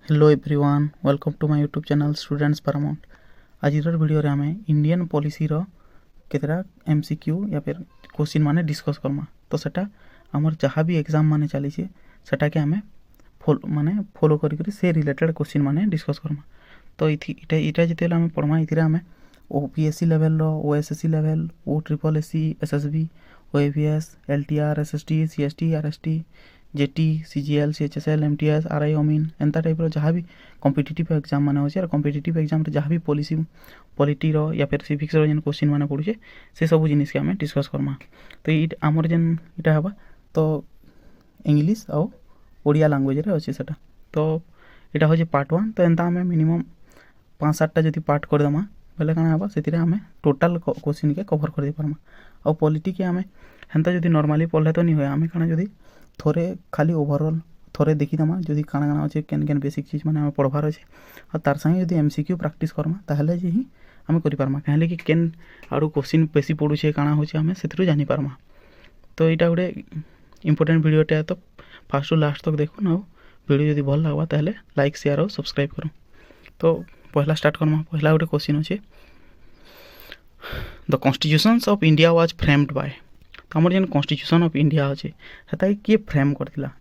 Hello everyone, welcome to my YouTube channel students Paramount. आज video रे आमे Indian policy रो केतरा एमसीक्यू या फिर क्वेश्चन माने डिस्कस करमा। तो सेटा हमर जहाँ भी एग्जाम माने चली सेटा के आमे फॉलो करी से रिलेटेड क्वेश्चन माने डिस्कस करमा। तो इटा जिते आमे पढ़मा इथिरे आमे ओपीएससी लेवल रो, ओएसएससी लेवल, ओ triple SC, SSB, OAVS, LTR, SST, CST, RST, JT, CGL, CHSL, MTS, RI, अमीन एंता टाइप रो जहाँ भी कॉम्पिटिटिव एग्जाम माने होचे और कॉम्पिटिटिव एग्जाम रे जहाँ भी पॉलिटी रो या फिर सिविक्स रो जेन क्वेश्चन माने पड़ुचे से सब जिनिस के आमे डिस्कस करमा। तो आमर जेन इटा हबा तो इंग्लिश और ओडिया लैंग्वेज रे अछि सेटा। तो इटा होचे पार्ट 1। तो एंता आमे मिनिमम 5-7टा जदि पार्ट कर दमा बेले काना हबा सेतिरे आमे टोटल क्वेश्चन के कवर कर दे परमा। और पॉलिटी के आमे हेंता जदि नॉर्मली पढ़ले तो नहीं होय, आमे काना जदि थोड़े खाली ओवरऑल थोड़े देखी दमा जदि काना काना अच्छे केन केन बेसिक चीज माने पढ़वार अच्छे और तार संगे जदि एमसीक्यू प्रैक्टिस करमा ताहले जे ही आमे करि पारमा। काहे कि केन आरो क्वेश्चन बेसी पड़ुछे काना होचे आमे सेतिरो जानि पारमा। तो इटा गोटे इंपोर्टेंट वीडियोटे तो फास्ट टू लास्ट तक देखो ना। वीडियो जदि भल लागबा ताहले लाइक शेयर और सब्सक्राइब करो। तो पहला स्टार्ट करमा। पहला गोटे क्वेश्चन अच्छे, the constitutions of India was framed bye. तो हमर जेन कॉन्स्टिट्यूशन ऑफ इंडिया अच्छे सेटा किए फ्रेम करथिला।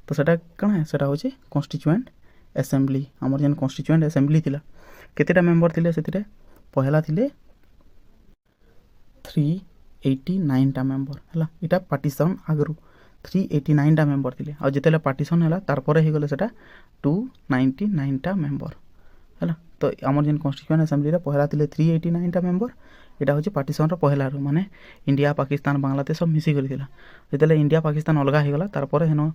तो सेटा कण है, सेटा होचे कॉन्स्टिट्यूएंट असेंबली। हमर जेन कॉन्स्टिट्यूएंट असेंबली थिला केतेटा मेंबर थिले सेतिरे पहला थिले 389 टा मेंबर हला। इटा पार्टीशन आगरु 389 टा मेंबर थिले और जेतेले पार्टीशन हला तार परे हे गेले सेटा 299 टा मेंबर हला। तो हमर जेन कॉन्स्टिट्यूएंट असेंबली रे पहला थिले 389 टा मेंबर। एटा होचे पार्टीशन रो पहला रो माने इंडिया पाकिस्तान बांग्लादेश सब मिसी करिथिला। जेतेले इंडिया पाकिस्तान अलगा हे गला तार परे हेनो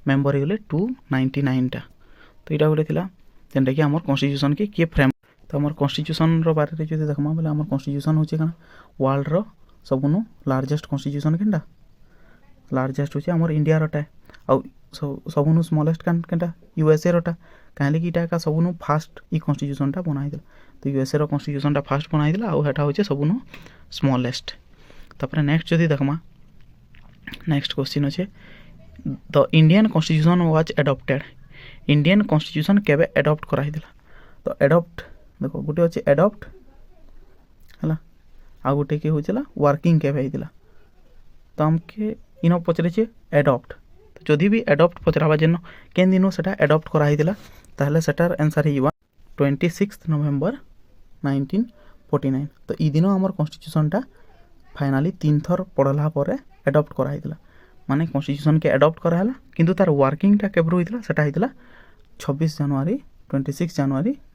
मेंबर हे गेले 299 टा। तो एटा गोटे थिला जेनटा कि हमर कॉन्स्टिट्यूशन के किए फ्रेम। तो हमर कॉन्स्टिट्यूशन रो बारे रे जदि देखमा बोले हमर कॉन्स्टिट्यूशन होचे काना वर्ल्ड रो सबनु लार्जेस्ट कॉन्स्टिट्यूशन केनटा लार्जेस्ट होचे हमर इंडिया रोटा और सबनु स्मॉलेस्ट केनटा यूएसए रोटा। काहे कि इटा का सबनु फास्ट ई कॉन्स्टिट्यूशन टा बनाई दिला। तो यूएसए रो कॉन्स्टिट्यूशन टा फास्ट बनाई दिला और हेटा होचे सबनु स्मॉलेस्ट। तापर नेक्स्ट जदि देखमा नेक्स्ट क्वेश्चन अच्छे, the Indian constitution was adopted. Indian constitution केबे एडॉप्ट कराई दिला। तो एडॉप्ट देखो गोटे अच्छे एडॉप्ट हला आ गोटे के होचला वर्किंग केबे हिदिला। तो हमके इनो पचरे छे एडॉप्ट। तो जदि भी एडॉप्ट पचराबा जेन केन दिनो सेटा एडॉप्ट कराई दिला ताहले सेटार आंसर हिवा 26 नवंबर 1949। तो ई दिनो हमर कॉन्स्टिट्यूशन टा फाइनाली 3 थर पढ़ला पर एडॉप्ट कराई दिला। माने कॉन्स्टिट्यूशन के एडॉप्ट कराला किंतु तार वर्किंग टा केबरो हितला सेटा हितला 26 जनवरी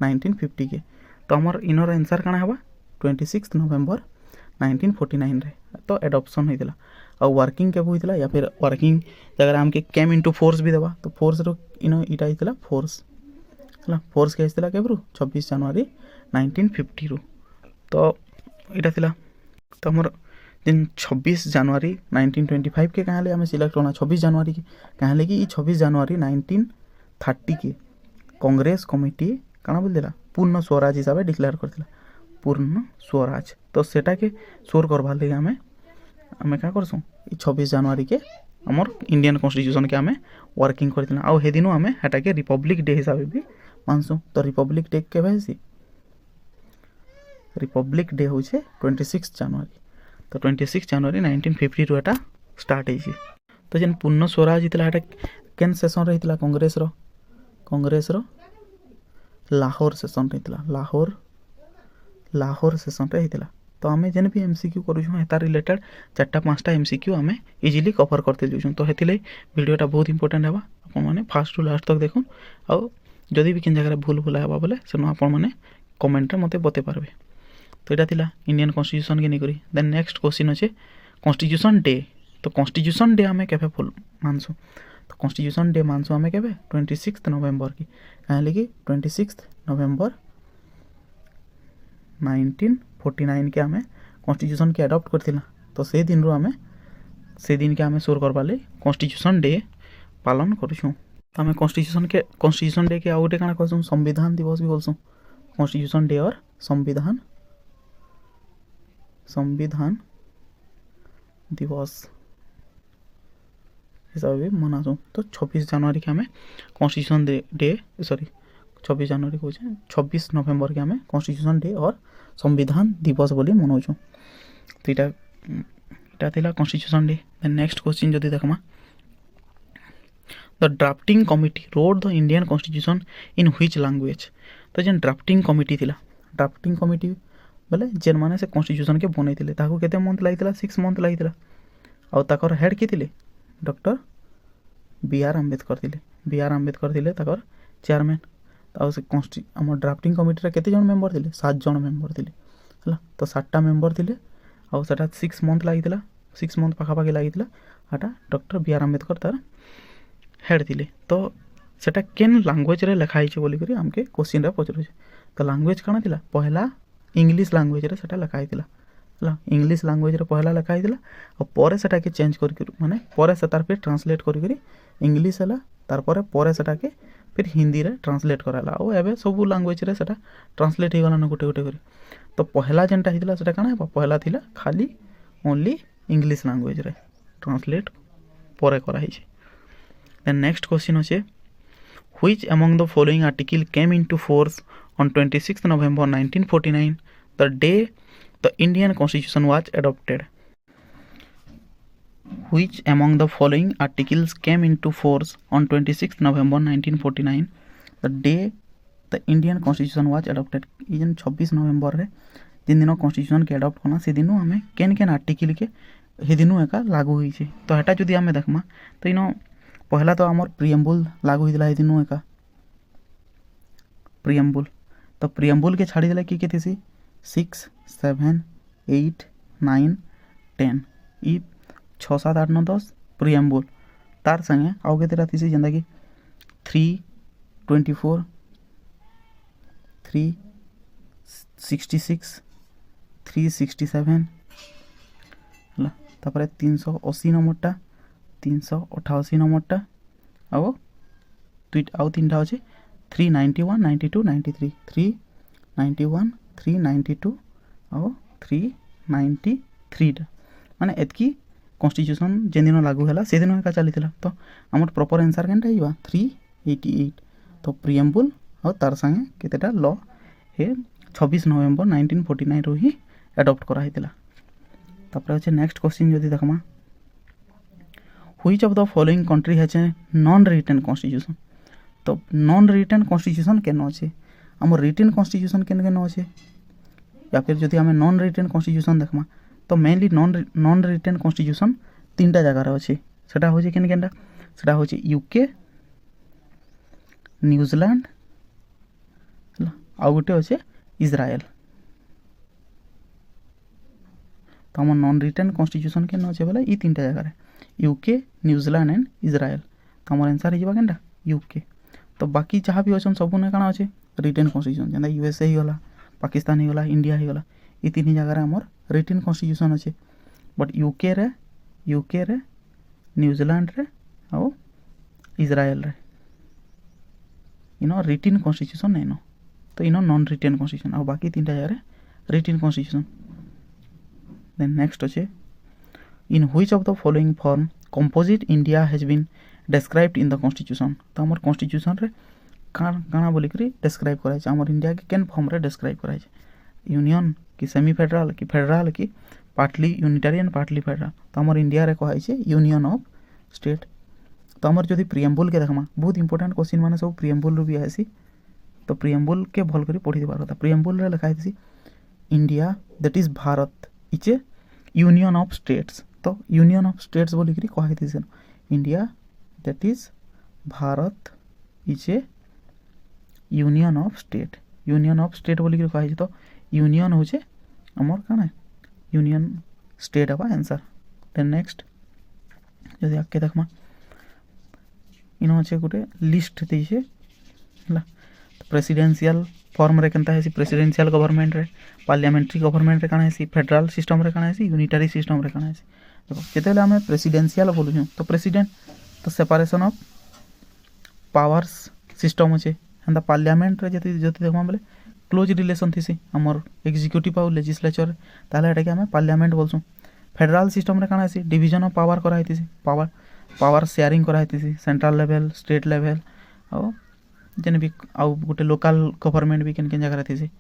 1950 के। तो हमर इनर आंसर काना हबा 26 नवंबर 1949 रे तो एडॉप्शन हितला। और वर्किंग केबो हितला या फिर वर्किंग अगर हमके केम इनटू फोर्स भी देबा तो फोर्स रो इनो इटा हितला फोर्स हला। फोर्स के हितला केबरो 26 जनवरी 1950 रो। तो इटा थिला। तो हमर दिन 26 जनवरी 1925 के कहाँ ले हमें सिलेक्ट होना 26 जनवरी के कहाँ ले कि 26 जनवरी 1930 के कांग्रेस कमिटी काना बोल देला पूर्ण स्वराज हिसाब से डिक्लेयर कर दिला पूर्ण स्वराज। तो सेटा के सोर करबार लगे हमें क्या करसु 26 जनवरी के हमर इंडियन कॉन्स्टिट्यूशन के हमें वर्किंग कर दिला। आ हे दिनो हमें हेटा के रिपब्लिक डे हिसाब से भी मानसु। तो रिपब्लिक डे के भाई रिपब्लिक डे होचे 26 जनवरी। तो 26 जनवरी 1950 रो एटा स्टार्ट होइछि। तो जेन पूर्ण स्वराज हितला एटा केन सेशन रे हितला कांग्रेस रो लाहौर सेशन रे हितला लाहौर सेशन रे हितला। तो हमें जेन भी एमसीक्यू करूछु एता रिलेटेड 4-5टा एमसीक्यू हमें इजीली कवर करते जाउछु। तो हेतिले वीडियोटा बहुत इंपोर्टेंट हेबा आपन माने फास्ट टू लास्ट तक देखुन। और जदि भी किन जगह भूल भुला हेबा बोले सेनो आपन माने कमेंट रे मते बते पारबे। तो इटा थिला इंडियन कॉन्स्टिट्यूशन के निकरी। देन नेक्स्ट क्वेश्चन अच्छे कॉन्स्टिट्यूशन डे। तो कॉन्स्टिट्यूशन डे हमें केबे फुल मानसु। तो कॉन्स्टिट्यूशन डे मानसु हमें केबे 26 नवंबर की काहे लगी 26 नवंबर 1949 के हमें कॉन्स्टिट्यूशन के अडॉप्ट करथिला। तो से दिन रो हमें से दिन के हमें सोर करबाले कॉन्स्टिट्यूशन डे पालन करूछु। तो हमें कॉन्स्टिट्यूशन डे के आउटे काना कहसु संविधान दिवस भी बोलसु। कॉन्स्टिट्यूशन डे और संविधान दिवस हिसाब से मनासु। तो 26 जनवरी के हमें कॉन्स्टिट्यूशन डे 26 जनवरी कौचे 26 नवेम्बर के आम कन्स्टिट्यूशन डे और संविधान दिवस बोली मनाऊँ। तो यहाँ थिला constitution day. Then next question जदि देखमा, the drafting committee wrote the Indian constitution in which language. तो जेन ड्राफ्टिंग कमिटी थिला, ड्राफ्टिंग कमिटी बोले जेन माने से कन्स्टिट्यूशन के बनई थिले ताको केते मंथ लागितला 6 मंथ लागितला। आ ताकर हेड की थिले डॉक्टर बी.आर. आंबेडकर थिले। बी.आर. आंबेडकर थिले ताकर चेयरमैन। आ से आम ड्राफ्टिंग कमिटी रे केते जन मेंबर थिले 7 जन मेंबर थिले हला। तो 7टा मेंबर थिले आ सेटा 6 मंथ लागितला, 6 मंथ पाखापाखि लागितला। आटा डॉक्टर बी.आर. आंबेडकर तार हेड थिले। तो सेटा केन लैंग्वेज रे लिखा हिचे बोली करी हमके क्वेश्चन रे पचरुछ। तो लैंग्वेज काना थिला पहला इंग्लिश लैंग्वेज रे सेटा लिखा हितिला हला। इंग्लिश लैंग्वेज रे पहला लिखा हितिला और परे सेटा के चेंज करी माने परे से तार फिर ट्रांसलेट करी इंग्लिश हला। तार परे सेटा के फिर हिंदी रे ट्रांसलेट कराला और एबे सब लैंग्वेज रे सेटा ट्रांसलेट हे गला न गोटे गोटे करी। तो पहला जेनटा हितिला सेटा काना हेबा पहला थिला खाली ओनली इंग्लिश लैंग्वेज रे ट्रांसलेट परे करा हिचे। देन नेक्स्ट क्वेश्चन होचे, which among the following article came into force on 26th November 1949, the day the Indian Constitution was adopted? Which among the following articles came into force on 26th November 1949, the day the Indian Constitution was adopted? इजन 26 नवंबर रे जिन दिन constitution के adopt करना से दिनो हमें केन केन article के हे दिनो एका लागू होई छे। तो हेटा जदि हमें देखमा तो इनो पहला तो हमर प्रियम्बुल लागू होइला हे दिनो एका प्रियम्बुल। तो प्रियम्बुल के छाड़ी देला की थी 6, 7, 8, 9, 10 ई 6, 7, 8, 9, 10 प्रियम्बुल। तार संगे आउ के तेरा थी जेंदा कि 3, 24, 3, 66, 367 हला। तापर 380 नंबरटा 388 नंबरटा आउ तीनटा अछि 391, 92, 93 391, 392 और 393 टा माने एतकी कॉन्स्टिट्यूशन जेन दिन लागू हैला से दिन का चलीथिला। तो हमर प्रॉपर आंसर केनटा हिबा 388। तो प्रियम्बुल और तार संगे केतेटा लॉ हे 26 नवंबर 1949 रो ही एडॉप्ट करा हितिला। तापर अछि नेक्स्ट क्वेश्चन जदि देखमा, which of the following country has a non written constitution. तो नॉन रिटन कॉन्स्टिट्यूशन केन अच्छे आम रिटन कॉन्स्टिट्यूशन केन अच्छे या फिर जदि आम नॉन रिटन कॉन्स्टिट्यूशन देखमा तो मेनली नॉन रिटन कॉन्स्टिट्यूशन 3टा जगार अच्छे। सेटा होचे केन केनटा सेटा होचे यूके, न्यूजीलैंड आ गोटे अच्छे इजराइल। तो आम नॉन रिटन कॉन्स्टिट्यूशन केन अच्छे बोले ई 3टा जगार यूके, न्यूजीलैंड एंड इजराइल। तो आम आंसर हो केनटा यूके। तो बाकी जहाँ भी अच्छे सब ने काना अच्छे रिटन कॉन्स्टिट्यूशन जेना यूएसए ही गला, पाकिस्तान ही गला, इंडिया ही गला, ये 3 जगार आमर रिटन कॉन्स्टिट्यूशन अच्छे। बट यूके रे न्यूजीलैंड रे और इजराइल रे इनो रिटन कॉन्स्टिट्यूशन नहीं नो। तो इनो नॉन रिटन कॉन्स्टिट्यूशन और बाकी 3टा जगार रिटन कॉन्स्टिट्यूशन। देन नेक्स्ट अच्छे, in which of the following form composite India has been described in the constitution. तो हमर कॉन्स्टिट्यूशन रे काना बोली करी डिस्क्राइब कराई छै हमर इंडिया के केन फॉर्म रे डिस्क्राइब कराई छै यूनियन कि सेमी फेडरल कि फेडरल कि पार्टली यूनिटेरियन पार्टली फेडरल। तो हमर इंडिया रे कहै छै यूनियन ऑफ स्टेट। तो हमर जदि प्रियम्बुल के देखमा बहुत इंपोर्टेंट क्वेश्चन माने सब प्रियम्बुल रू भी आसी। तो प्रियम्बुल के भल करी पढ़ी दिबार କଥା। प्रियम्बुल रे लिखा है India that is Bharat is A union of states. तो यूनियन ऑफ स्टेट्स बोली करी कहै थी India that is Bharat is A union of state. Union of state बोली करी कहै छै। तो यूनियन होचे हमर काना यूनियन स्टेट हवा आंसर। देन नेक्स्ट जदि आके देखमा इनो अच्छे गोटे लिस्ट देछे हला। प्रेसिडेंशियल फॉर्म रे केनता है प्रेसिडेंशियल गवर्नमेंट रे, पार्लियामेंट्री गवर्नमेंट रे काना है, फेडरल सिस्टम रे काना है, यूनिटरी सिस्टम रे काना है। देखो जेतेले हमें प्रेसिडेंशियल बोलु तो प्रेसिडेंट तो सेपरेशन ऑफ पावर्स सिस्टम अच्छे। हेंता पार्लियामेंट रे जति देखमा बोले क्लोज रिलेशन थी हमर एग्जीक्यूटिव और लेजिस्लेचर ताले एटा के हमें पार्लियामेंट बोलसु। फेडरल सिस्टम रे काना है डिवीजन ऑफ पावर कराई थी पावर शेयरिंग कराई थी सेंट्रल लेवल, स्टेट लेवल और जेन भी आउ गोटे लोकल गवर्नमेंट भी केन केन जगह थी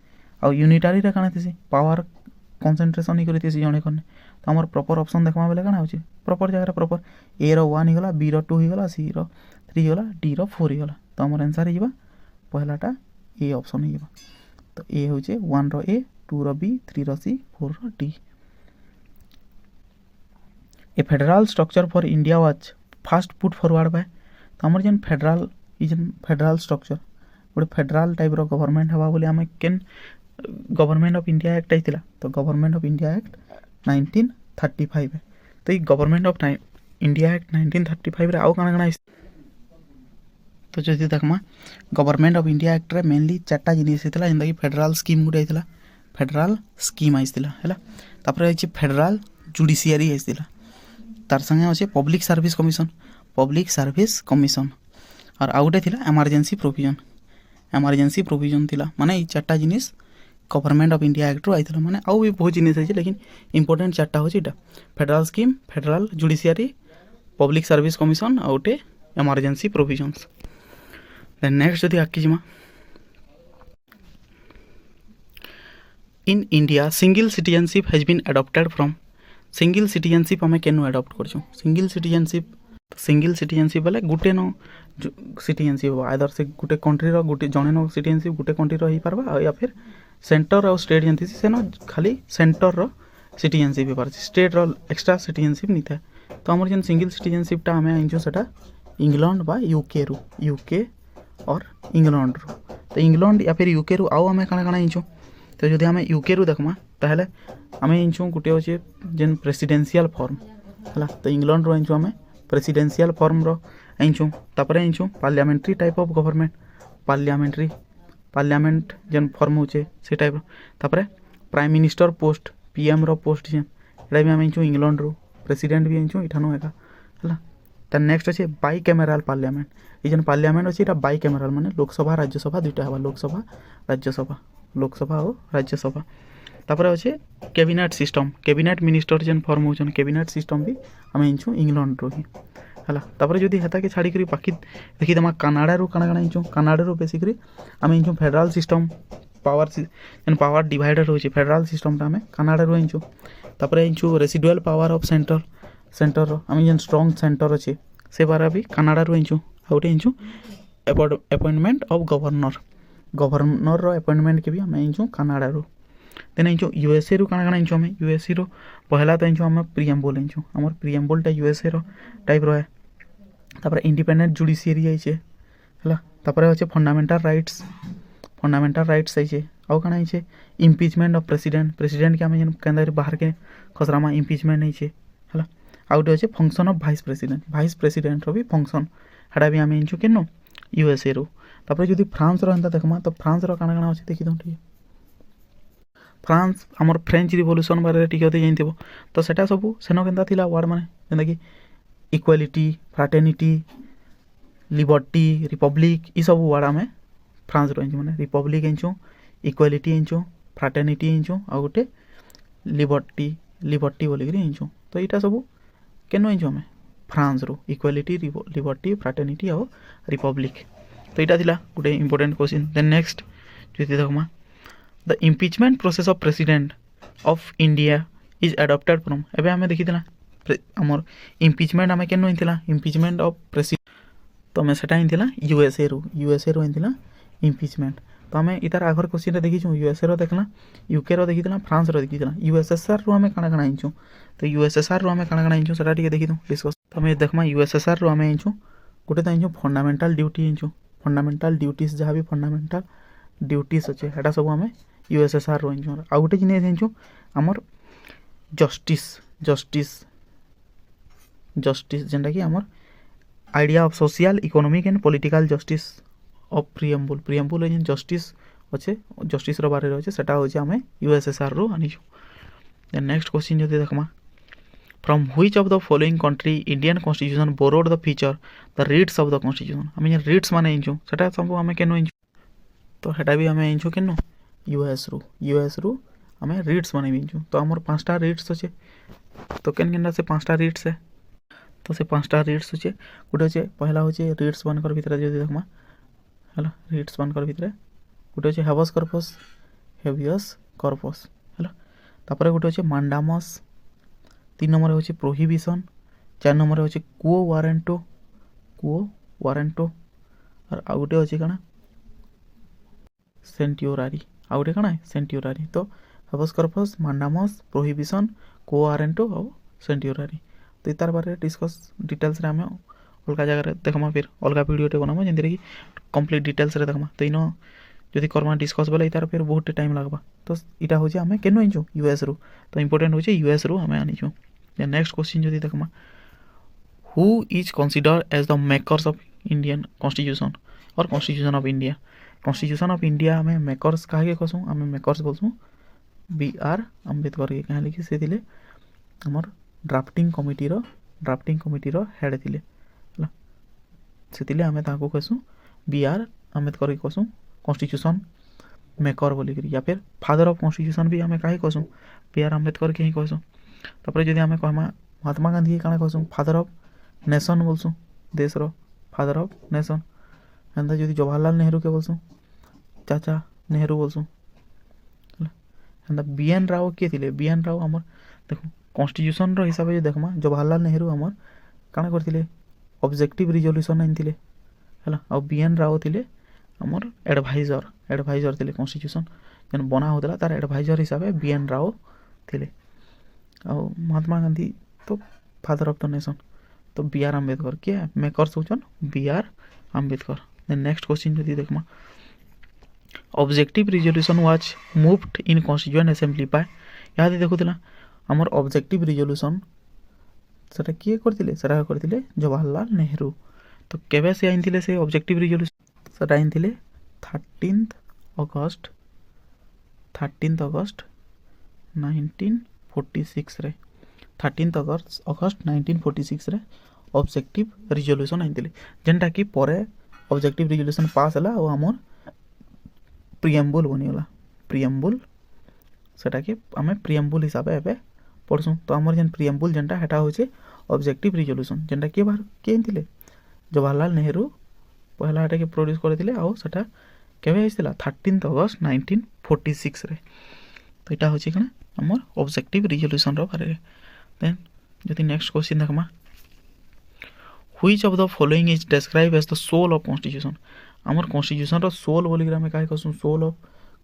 आउ यूनिटारी रे काना थी पावर कनसेंट्रेशन ही करी जड़े करने तो आमर प्रॉपर ऑप्शन देखमा बेले काना होची प्रॉपर जगह प्रॉपर ए रो 1 हिगला बी रो 2 हिगला सी रो 3 हिगला डी रो 4 हिगला तो आमर आंसर हिबा पहलाटा ए ऑप्शन हिबा तो ए होचे 1 रो ए 2 रो बी 3 रो सी 4 रो D a federal structure for India was first put forward by तो आमर जेन फेडरल स्ट्रक्चर गोटे फेडरल टाइप रो गवर्नमेंट हवा बोले आमे केन गवर्नमेंट ऑफ इंडिया एक्ट आइतिला तो गवर्नमेंट ऑफ इंडिया एक्ट 1935 है तो ये गवर्नमेंट ऑफ इंडिया एक्ट 1935 रे आउ काना तो जदि देखमा गवर्नमेंट ऑफ इंडिया एक्ट रे मेनली चारटा जिनिस हितला जेंदा कि फेडरल स्कीम गुटे हितला फेडरल स्कीम आइतिला हैला तापर आइछि फेडरल जुडिशियरी आइतिला तार संगे अछि पब्लिक सर्विस कमिशन और आउ गुटे थिला इमरजेंसी प्रोविजन थिला माने ई चारटा जिनिस गवर्नमेंट ऑफ इंडिया एक्ट रो आइतिला माने आउ भी बहुत जिनिस है लेकिन इंपोर्टेंट चारटा होछि एटा federal scheme federal judiciary public service commission आउ गुटे इमरजेंसी प्रोविजन्स देन नेक्स्ट जदि आकी जिमा in India single citizenship has been adopted from single citizenship हमें केनु अडॉप्ट करछु सिंगल सिटीजनशिप बोले गुटे नो सिटीजनशिप आइदर से गुटे कंट्री रो गुटे जने नो सिटीजनशिप गुटे कंट्री रो ही परबा या फिर सेंटर और स्टेट जंती से नो खाली सेंटर रो सिटीजनशिप ही परछि स्टेट रो एक्स्ट्रा सिटीजनशिप नि था तो हमर जन सिंगल सिटीजनशिप ता हमें आइजो सेटा इंग्लैंड बा यूके और इंग्लैंड रो तो इंग्लैंड या फिर यूके रो आउ हमें काना आइजो तो जदि हमें यूके रो देखमा ताहले हमें आइजो गुटे होचे जेन प्रेसिडेंशियल फॉर्म हला तो इंग्लैंड रो आइजो हमें प्रेसिडेंशियल फॉर्म रो आइजो तापर आइजो parliamentary type of government parliament जेन फॉर्म होचे से टाइप तापर प्राइम मिनिस्टर पोस्ट पीएम रो पोस्ट जेन एडा भी हमें आइजो इंग्लैंड रो प्रेसिडेंट भी आइजो इठानो हेका हला त नेक्स्ट अछि बाई कैमरल पार्लियामेंट ई जेन पार्लियामेंट अछि एटा बाई कैमरल माने लोकसभा राज्यसभा दुइटा हवा लोकसभा और राज्यसभा तापर अछि कैबिनेट मिनिस्टर जेन फॉर्म होचन कैबिनेट सिस्टम भी हमें इंचो इंग्लैंड रो ही हला तापर जदी हेता के छाड़ी करी बाकी देखि दमा कनाडा रो काना इंचो कनाडा रो बेसिकली हमें इंचो फेडरल सिस्टम पावर डिवाइडर होची फेडरल सिस्टम ता हमें कनाडा रो इंचो तापर इंचो रेसिडुअल पावर ऑफ सेंटर रो हमें जेन स्ट्रांग सेंटर अछि से बारा भी कनाडा रो इंचो आउटे इंचो अपॉइंटमेंट ऑफ गवर्नर रो अपॉइंटमेंट के भी हमें इंचो कनाडा रो देन इंचो यूएसए रो काना इंचो हमें यूएसए रो पहला तो इंचो हमें प्रीएम्बल इंचो हमर प्रीएम्बल टा यूएसए रो टाइप रो है तापर इंडिपेंडेंट जुडिशियरी आइछे हला तापर होचे फंडामेंटल राइट्स आइछे आउ काना आइछे इम्पीचमेंट ऑफ प्रेसिडेंट के हमें जेन केंद्र बाहर के खसरामा इम्पीचमेंट आइछे हला आउट होचे फंक्शन ऑफ वाइस प्रेसिडेंट रो भी फंक्शन हडा भी हमें इंचो केनो यूएसए रो तापर जदी फ्रांस रो हंता देखमा तो फ्रांस रो काना होचे देखि दो ठीक फ्रांस हमर फ्रेंच रिवॉल्यूशन बारे टिके होते जानथिबो तो सेटा सब सेनो केंता थिला वर्ड माने जेंदा कि इक्वालिटी फ्रैटर्निटी लिबर्टी रिपब्लिक ई सब वर्ड हमें फ्रांस रो इंचो माने रिपब्लिक इंचो इक्वालिटी इंचो फ्रैटर्निटी इंचो आ गोटे लिबर्टी बोली करी इंचो तो इटा सब केनो इंचो हमें फ्रांस रो इक्वालिटी लिबर्टी फ्रैटर्निटी और रिपब्लिक तो इटा थिला गोटे इंपोर्टेंट क्वेश्चन देन नेक्स्ट जति देखमा the impeachment process of president of India is adopted from एबे हमें देखि दिला हमर इम्पीचमेंट हमें केनो हिथिला इम्पीचमेंट ऑफ प्रेसिडेंट तो हमें सेटा हिथिला यूएसए रो हिथिला इम्पीचमेंट तो हमें इतार आगर क्वेश्चन रे देखि छु यूएसए रो देखला यूके रो देखि दिला फ्रांस रो देखि दिला यूएसएसआर रो हमें काना हिंचो तो यूएसएसआर रो हमें काना हिंचो सेटा ठीक देखि दो डिस्कस तो हमें देखमा यूएसएसआर रो हमें हिंचो गोटे त हिंचो फंडामेंटल ड्यूटीज जहाँ भी फंडामेंटल ड्यूटीज अच्छे हेटा सब हमें यूएसएसआर रो हिंचो आ गोटे जिनिस हिंचो हमर जस्टिस जेंटा कि हमर idea of social economic and political justice of preamble जेन जस्टिस अच्छे जस्टिस रो बारे अच्छे सेटा होचे हमें यूएसएसआर रो आनिछो देन नेक्स्ट क्वेश्चन जदि देखमा from which of the following country Indian constitution borrowed the feature the writs of the constitution हमें जेन रीड्स माने हिंचो सेटा सब हमें केनो हिंचो तो हेटा भी हमें हिंचो केनो यूएस रो हमें रीड्स माने हिंचो तो हमर पांचटा रीड्स अच्छे तो केन से पांचटा रीड्स है तो से पांचटा रीड्स अच्छे गोटे अच्छे पहला होचे रीड्स बनकर भीतर जदि देखमा है रिट्स मानकर भितर गोटे अच्छे हेबस कर्पस हेवियस कर्पस है तापर गोटे अच्छे मांडामस 3 नंबर होचे प्रोहिबिशन 4 नंबर होचे कुओ वारेंटो और आ गोटे अच्छे कण सेंट्योरारी आ गोटे कण सेंट्योरारी तो habeas corpus mandamus prohibition quo warranto और सेंट्योरारी तो तार बारे डिस्कस डिटेल्स रे आम अलग जगह देखमा फिर अलग वीडियोटे बनामा जेनते कि कंप्लीट डिटेल्स रे देखमा तो इन जदि करमा डिस्कस बोले तार फिर बहुत टाइम लगवा तो इटा हूँ आम केनु आनीचु यूएस रु तो इंपोर्टेंट होचे यूएस रु आम आनीचु नेक्स्ट क्वेश्चन जदि देखमा who is consider as the makers of Indian constitution और कॉन्स्टिट्यूशन ऑफ इंडिया आम मेकर्स कहा कहसूँ आम मेकर्स बोलसूँ बी आर अम्बेडकर के क्या लिखी से थिले हमर ड्राफ्टिंग कमिटीर हेड थिले से आम ताको कहसूँ बी आर अम्बेडकर के कहसूँ कॉन्स्टिट्यूशन मेकर बोलिक या फिर फादर ऑफ कॉन्स्टिट्यूशन भी आम कहीं कहसूँ बी आर अम्बेडकर के ही कहसूँ तापर जदि आम कहमा महात्मा गांधी के काଣା कहसूँ फादर ऑफ नेशन बोलसूँ देश रो फादर ऑफ नेशन एंदा जदि जवाहरलाल नेहरू के बोलसूँ चाचा नेहरू बोलसूँ एंदा बी एन राव किए थिले बी एन राव आमर देखो कॉन्स्टिट्यूशन रो हिसाब से देखमा जवाहरलाल नेहरू आमर काଣା करथिले ऑब्जेक्टिव रिजोल्यूशन आनिथिले हैला आ बी एन राव थिले आमर एडवाइजर थिले कॉन्स्टिट्यूशन जेन बना होतला तार एडवाइजर हिसाब से बी एन राव थिले आ महात्मा गांधी तो फादर ऑफ द नेशन तो बी आर अम्बेडकर किए मेकर्स होचन B R Ambedkar then next question जदि देखमा objective resolution was moved in constituent assembly by याद देखुला आमर ऑब्जेक्टिव रिजोल्यूशन सेटा किए करथिले सेटा करथिले जवाहरलाल नेहरू तो केबे से आइनथिले से ऑब्जेक्टिव रिजोल्यूशन सेटा आइनथिले 13 अगस्त 1946 रे 13 अगस्त 1946 रे ऑब्जेक्टिव रिजोल्यूशन आइनथिले जेनटा कि परे ऑब्जेक्टिव रिजोल्यूशन पास हला और आमर प्रिएम्बुल बनिगला प्रिएम्बुल सेटा कि आमे प्रिएम्बुल हिसाब से पढ़सूँ तो आमर जेन प्रिएम्बुल जेनटा हेटा होचे ऑब्जेक्टिव रिजोल्यूशन जेनटा किए बाहर किए आनिथिले जवाहरलाल नेहरू पहला हेटा के प्रोड्यूस करथिले आ सेटा केबे आइसला 13 अगस्त 1946 रे तो इटा होचे कना आमर ऑब्जेक्टिव रिजोल्यूशन रो बारे रे देन जदि नेक्स्ट क्वेश्चन देखमा which of the following is describe as the soul of constitution आमर कॉन्स्टिट्यूशन रो सोल बोली ग्रामे काहे कहसु सोल ऑफ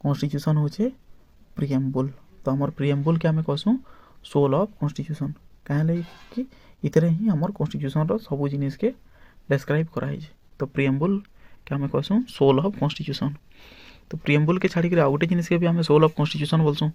कॉन्स्टिट्यूशन होचे प्रिएम्बुल तो आमर प्रिएम्बुल के आमे कहसु सोल ऑफ कॉन्स्टिट्यूशन काहे लई कि इतरे ही आमर कॉन्स्टिट्यूशन रो सब जिनिस के डिस्क्राइब कराई तो प्रिएम्बुल के आमे कहसु सोल ऑफ कॉन्स्टिट्यूशन तो प्रिएम्बुल के छाड़ी के आउटे जिनिस के भी आमे सोल ऑफ कॉन्स्टिट्यूशन बोलसु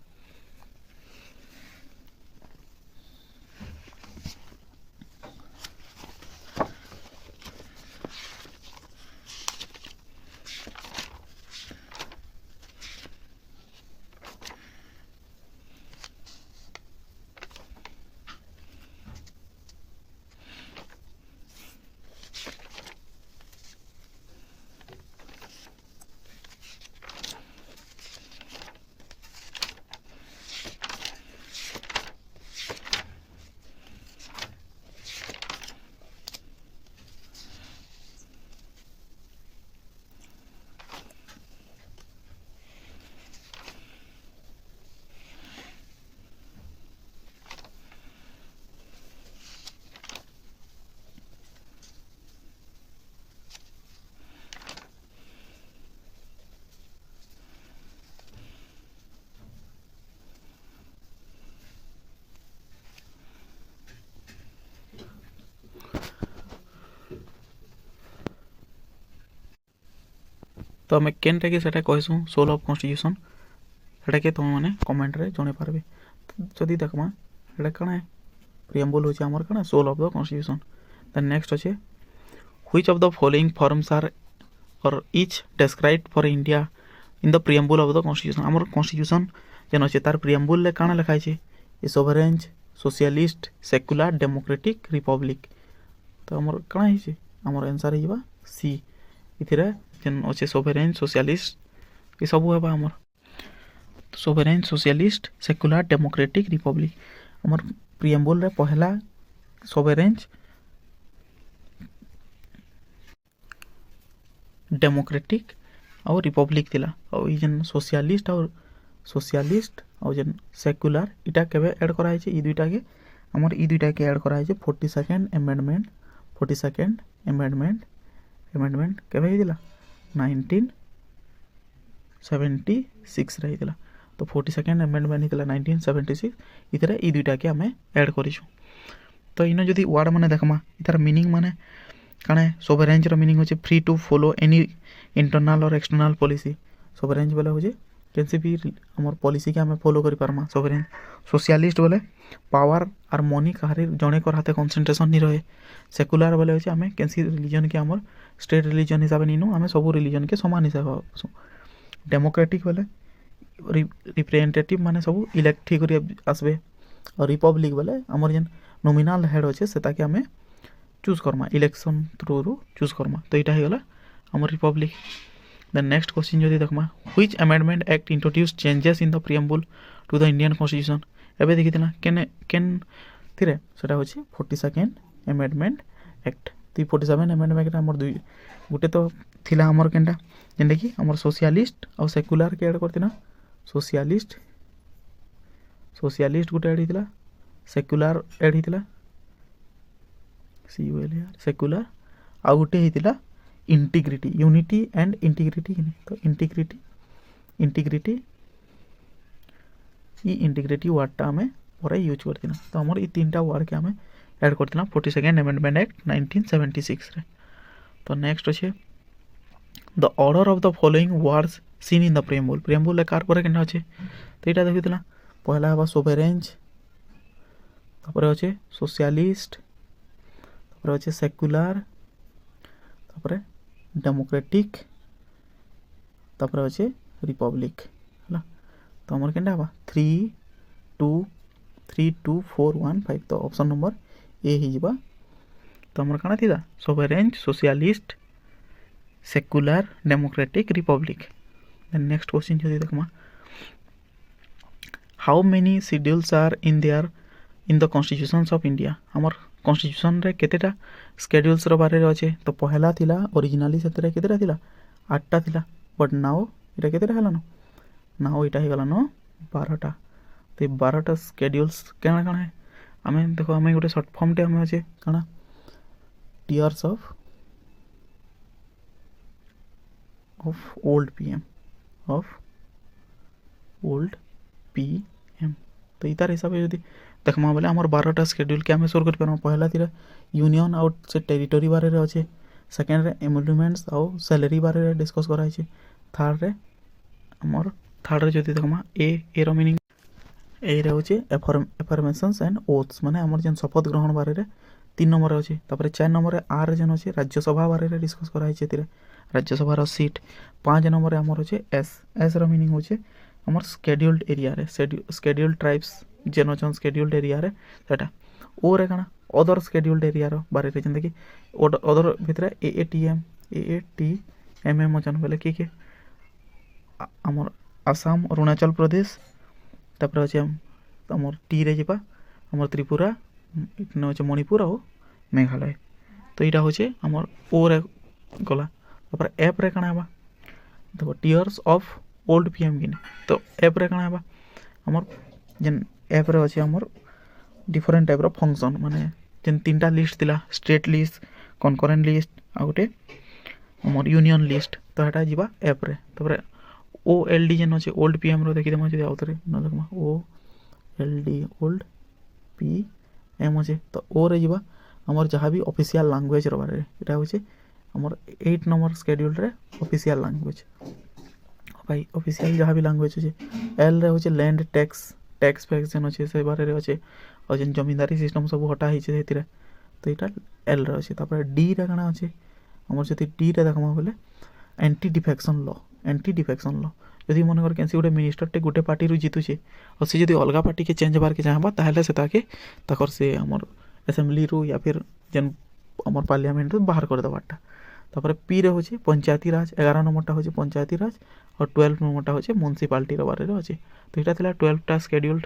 तो आम केनटा कि सेटा कहसूँ सोल ऑफ कॉन्स्टिट्यूशन सेटा के तुम मैंने कमेंट रे जणे पारबे जदि देखमा एटा कण प्रिएम्बुल होचे हमर कण soul of the constitution then next होचे which of the following forms are और each described for India in the preamble of the constitution हमर कॉन्स्टिट्यूशन जेन होचे तार प्रिएम्बुल ले काण लिखा छे a sovereign socialist secular democratic republic तो हमर काण हिचे हमर आंसर हिबा सी इथिरे जेन अच्छे सोवरेन सोशलिस्ट ये सब है आमर sovereign socialist secular democratic Republic आमर प्रिएम्बुल रे पहला सोवरेन डेमोक्रेटिक और रिपब्लिक थिला और ई जेन सोशलिस्ट और जेन सेक्युलर इटा केबे ऐड करा है ई दुईटा के हमर ई दुईटा के ऐड करा है 42nd अमेंडमेंट केबे हिदिला 1976 रे हिदिला तो 42nd अमेंडमेंट हिदिला 1976 इतरे ई दुईटा के हमें ऐड करिछु तो इन जदि वर्ड माने देखमा इतार मीनिंग माने काणे सोवरेंज रो मीनिंग होचे free to follow any internal और एक्सटर्नल पॉलिसी सोवरेंज बोले होचे कैसे भी हमर पॉलिसी के हमें फॉलो करि पारमा सोवरेन सोशलिस्ट बोले पावर और मनी काहरे जणे कर हाथे कंसंट्रेशन नहीं रहे सेकुलर बोले होचे हमें कैसी रिलीजन के हमर स्टेट रिलीजन हिसाब नीनु हमें सब रिलीजन के समान हिसाब डेमोक्रेटिक बोले रिप्रेजेंटेटिव माने सब इलेक्ट करि आसबे और रिपब्लिक बोले हमर जेन नॉमिनल हेड होचे सेता के हमें चूज करमा इलेक्शन थ्रू रु चूज करमा तो इटा हेगला हमर रिपब्लिक देन नेक्स्ट क्वेश्चन जदि देखमा which amendment act introduce changes in the preamble to the Indian constitution एबे देखितिना केन थिरे सेटा होची 42nd amendment act 47 amendment act हमर दुई गुटे तो थिला हमर केनटा जेंडे कि हमर सोशलिस्ट और सेकुलर के add करतिना socialist Gute add हितला secular add हितला secular uh Gute हितला integrity unity and integrity तो इंटीग्रिटी वर्डटा हमें पूरा यूज करतिना तो हमर ई तीनटा वर्ड के हमें ऐड करतिना 42nd अमेंडमेंट एक्ट 1976 रे तो नेक्स्ट अछि the order of the following words seen in the preamble car पर केना अछि तो एटा देखितला पहला हबा सोवरेंज तापर अछि सोशलिस्ट तापर अछि सेकुलर तापर डेमोक्रेटिक तापर अछि रिपब्लिक हला तो हमर केनटा हबा 3 2 4 1 5 तो ऑप्शन नंबर ए ही जिबा तो हमर काना थिदा sovereign socialist secular democratic republic then next question जदि देखमा how many schedules are in the constitutions of India हमर कॉन्स्टिट्यूशन रे केतेटा शेड्यूल्स रो बारे रे अछि तो पहला थिला ओरिजिनली सेतरे केतेटा थिला 8टा थिला बट नाउ इटा केतेटा हलानो नाउ इटा हे गलानो 12टा तो 12टा शेड्यूल्स केना काना है हमें देखो हमें गोटे शॉर्ट फॉर्म टे हमें अछि काना टियर्स ऑफ ओल्ड पीएम तो इतार हिसाब से यदि देखमा बोले हमर 12टा शेड्यूल के हमें सोर कर पारमा पहला थिरा यूनियन आउट से टेरिटरी बारे रे अछि सेकंड रे एमोल्यूमेंट्स और सैलरी बारे रे डिस्कस करा छै थर्ड रे जदि देखमा ए रो मीनिंग ए रे होचे एफर्मेशंस एंड ओथ्स माने हमर जन शपथ ग्रहण बारे रे 3 नंबर रे अछि तापर 4 नंबर रे आर जन अछि राज्यसभा बारे रे डिस्कस करा छै तिरे राज्यसभा रो सीट 5 नंबर रे हमर होचे एस रो मीनिंग होचे हमर शेड्यूल्ड एरिया रे शेड्यूल्ड ट्राइब्स जेन अछन शेड्यूल्ड एरिया रे सेटा ओ रे काना अदर शेड्यूल्ड एरिया रो बारे रे जंदे कि अदर भितरे एएटीएम अछन बोले कि हमर आसाम अरुणाचल प्रदेश तापर होचे हमर टी रे जिबा हमर त्रिपुरा इतने होचे मणिपुर और मेघालय तो इटा होचे हमर ओ रे गला तापर एप रे काना बा देखो टियर्स ऑफ ओल्ड पीएम गिने तो एप रे काना बा हमर जेन एप रे अछि हमर डिफरेंट टाइप रो फंक्शन माने जेन तीनटा लिस्ट दिला स्टेट लिस्ट कनकरेंट लिस्ट आ गोटे हमर यूनियन लिस्ट तो हटा जिबा एप रे तापर ओएलडी जेन अछि ओल्ड पीएम रो देखि देमा जदि आउतरे न देखमा ओएलडी ओल्ड पीएम अछि तो ओ रे जिबा हमर जहां भी ऑफिशियल लैंग्वेज रो बारे एटा होचे हमर 8 नंबर शेड्यूल रे ऑफिशियल लैंग्वेज भाई ऑफिशियल जहां भी लैंग्वेज अछि एल रे होचे लैंड टैक्स फैक्स जेन अछि से बारे रे अछि और जेन जमींदारी सिस्टम सब हटा हिचे हेतिरे तो इटा एल रे अछि तापर डी रे काना अछि हमर जति डी रे देखमा बोले एंटी डिफेक्शन लॉ यदि मन कर कैंसी गोटे मिनिस्टर टे गोटे पार्टी रु जीतु छे और से यदि अलगा पार्टी के चेंज बार के चाहबा ताहले से ताके तकर से हमर असेंबली रु या फिर जेन हमर पार्लियामेंट रु बाहर कर दबाटा तापर पी रे होचे पंचायती राज 11 नंबरटा होचे पंचायती राज और 12 नंबरटा होचे म्युनिसिपैलिटी रो बारे रे होचे तो एटा थिला 12टा शेड्यूल्ड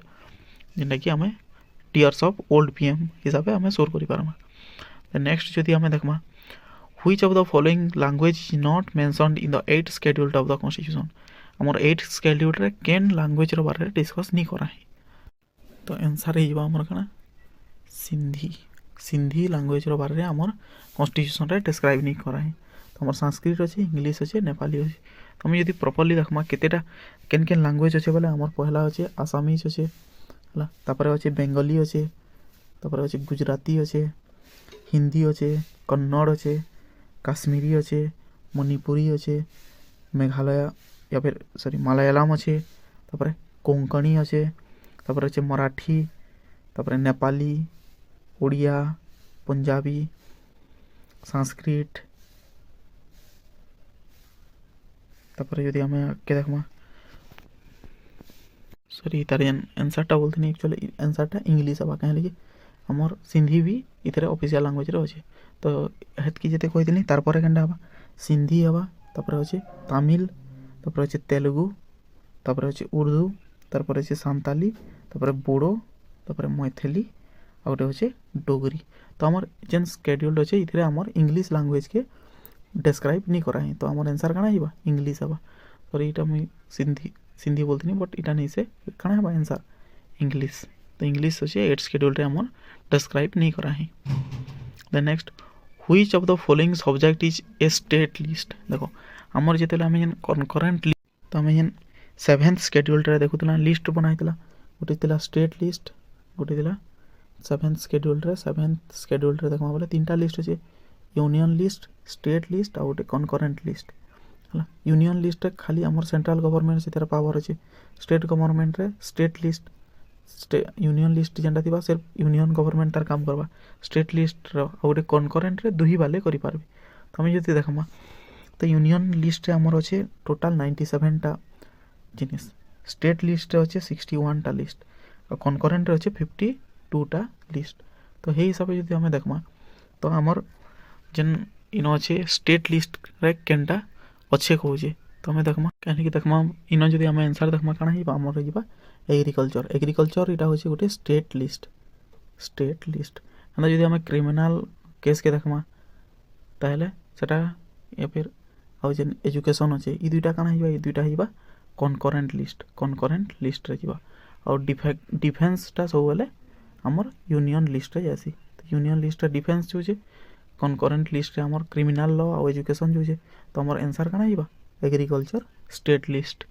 जेना कि हमें टियर्स ऑफ ओल्ड पीएम हिसाब से हमें सोर करि पारमा नेक्स्ट जदि हमें देखमा which of the following language is not mentioned in the 8th schedule of the constitution हमर 8th शेड्यूल रे केन लैंग्वेज रो बारे डिस्कस नहीं करा है तो आंसर हे जबा हमर कना सिंधी सिंधी लैंग्वेज रो बारे हमर कॉन्स्टिट्यूशन रे डिस्क्राइब नहीं करा है तो हमर संस्कृत अछि इंग्लिश अछि नेपाली अछि तो हम यदि प्रॉपर्ली देखमा केतेटा केन केन लैंग्वेज अछि बोले हमर पहला अछि आसामीज अछि हला तापरे अछि बेंगली अछि तापरे अछि गुजराती अछि हिंदी अछि कन्नड़ अछि काश्मीरी अछि मणिपुरी अछि मेघालय या फिर सॉरी मलयालम अछि तापरे कोंकणी अछि तापरे अछि मराठी तापरे नेपाली ओडिया पंजाबी संस्कृत तापरे यदि हमें के देखमा सॉरी तार आंसरटा बोलते नहीं एक्चुअली आंसरटा इंग्लिश हवा कहे लगे हमर सिंधी भी इतरे ऑफिशियल लैंग्वेज रे अछि तो हेत की जते कहि दिनी तार परे केनडा हवा सिंधी हवा तापरे अछि तमिल तापरे अछि तेलुगु तापरे अछि उर्दू तापरे अछि सांताली तापरे बोडो तापरे मैथिली आ गोटे अछि डोगरी तो हमर जेन शेड्यूल अछि इतरे हमर इंग्लिश लैंग्वेज के डिस्क्राइब नहीं करा है तो हमर आंसर काना हिबा इंग्लिश हवा और इटा मैं सिंधी सिंधी बोलती बट इटा नहीं से काना हवा आंसर इंग्लिश तो इंग्लिश अछि 8th शेड्यूल रे हमर डिस्क्राइब नहीं करा है then next which of the following subject is a state list देखो हमर जेतेला हम जेन कनकरेंट लिस्ट तो हम जेन 7th शेड्यूल रे देखुतला लिस्ट बनाइतला गोटे तिला स्टेट लिस्ट गोटे तिला 7th शेड्यूल रे देखमा बोले तीनटा लिस्ट अछि यूनियन लिस्ट स्टेट लिस्ट आ गोटे कनकरेंट लिस्ट हला यूनियन लिस्ट खाली हमर सेंट्रल गवर्नमेंट से तेरा पावर अछि स्टेट गवर्नमेंट रे स्टेट लिस्ट यूनियन लिस्ट जेंटा थिबा सिर्फ यूनियन गवर्नमेंट तार काम करबा स्टेट लिस्ट रो गोटे कनकरेंट रे दुही वाले करि पारबे तो हम जति देखमा तो यूनियन लिस्ट रे हमर अछि टोटल 97 टा जिनिस स्टेट लिस्ट रे अछि 61 टा लिस्ट और कनकरेंट रे अछि 52 टा लिस्ट तो हे हिसाब से जति हम देखमा तो हमर जेन इनो अछि स्टेट लिस्ट रे केनटा अच्छे कहूजे तो हमें देखमा कहने की देखमा इनो जदि हमें आंसर देखमा काना हिबा हमर हिबा एग्रीकल्चर इटा होचे गोटे स्टेट लिस्ट हना जदि हमें क्रिमिनल केस के देखमा ताहले सेटा या फिर आउ जेन एजुकेशन अछि ई दुइटा काना हिबा ई दुइटा हिबा कनकरेंट लिस्ट रे हिबा और डिफेंस टा सब वाले हमर यूनियन लिस्ट रे जासी तो यूनियन लिस्ट रे डिफेंस जो छे कनकरेंट लिस्ट रे हमर क्रिमिनल लॉ और एजुकेशन जो छे तो हमर आंसर काना हिबा agriculture state list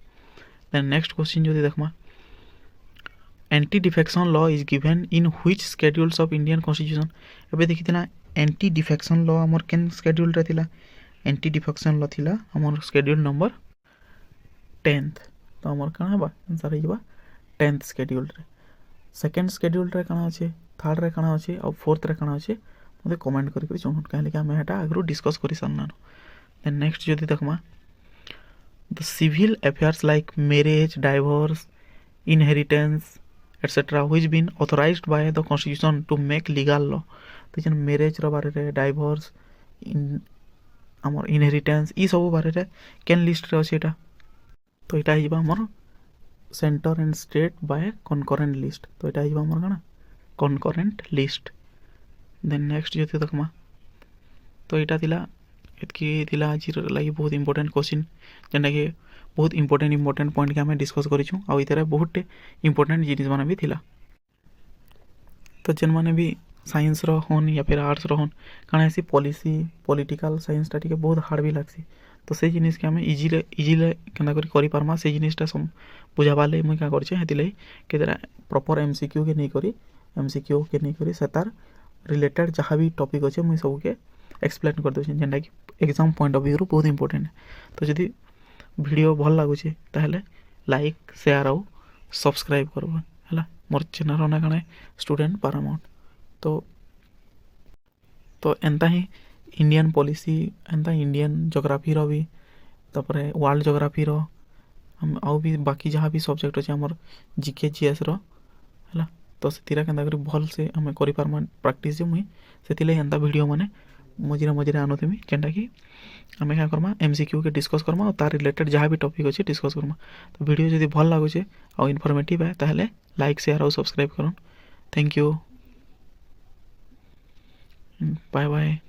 then next question जो देखमा anti defection law is given in which schedules of Indian constitution एबे देखिथिना एंटी डिफेक्शन लॉ हमर केन शेड्यूल रे थिला एंटी डिफेक्शन लॉ थिला हमर शेड्यूल नंबर 10th तो हमर काना बा आंसर हिबा 10th शेड्यूल रे सेकंड शेड्यूल रे काना अछि थर्ड रे काना अछि और फोर्थ रे काना अछि मते कमेंट करि जणन कहले कि हम एटा आगरो डिस्कस करि सन्ना देन नेक्स्ट जदि देखमा the civil affairs like marriage divorce inheritance etc which been authorized by the constitution to make legal law तो जन मैरिज रो बारे रे डाइवोर्स इन हमर इनहेरिटेंस ई सब बारे रे केन लिस्ट रे अछि एटा तो एटा हिबा हमर centre and state by concurrent list तो एटा हिबा हमर काना कनकरेंट लिस्ट देन नेक्स्ट जति देखमा तो एटा थिला एतकी थिला आज लागि बहुत इंपोर्टेंट क्वेश्चन जेना कि बहुत इंपोर्टेंट पॉइंट के हमें डिस्कस करिछु आ इतरे बहुत इंपोर्टेंट जिनिस माने भी थिला तो जेन माने भी साइंस रो होन या फिर आर्ट्स रो होन काना ऐसी पॉलिसी पॉलिटिकल साइंस टा के बहुत हार्ड भी लागसी तो से जिनिस के हमें इजीले केना करी पारमा से जिनिसटा सम बुझाबाले मुई का करछे हेतिले केतरा प्रॉपर एमसीक्यू के नहीं करी से तार रिलेटेड जहाँ भी टॉपिक अच्छे मुई सब के एक्सप्लेन कर दे जेनटा कि एग्जाम पॉइंट ऑफ व्यू रो बहुत इंपोर्टेंट है तो जदि वीडियो भल लागुचे ताहले लाइक शेयर आउ सब्सक्राइब करबो हला मोर चैनल ना कने स्टूडेंट पैरामाउंट तो एंता ही इंडियन पॉलिसी एंता इंडियन ज्योग्राफी रो भी तापरे वर्ल्ड ज्योग्राफी रो हम आउ भी बाकी जहाँ भी सब्जेक्ट अच्छे हमर जीके जीएस रो हला तो सेतिरा केंदा करी भल से हमें करि पारमा प्रैक्टिस जे मुई सेतिले एंता वीडियो माने मझिरे आनुथेमी जेनटा कि आम क्या करमा एमसीक्यू के डिस्कस करमा और तार रिलेटेड जहाँ भी टॉपिक अच्छे डिस्कस करमा तो वीडियो जब भल लगुचे और इनफॉर्मेटिव है ताहले लाइक शेयर और सब्सक्राइब करन थैंक यू बाय बाय।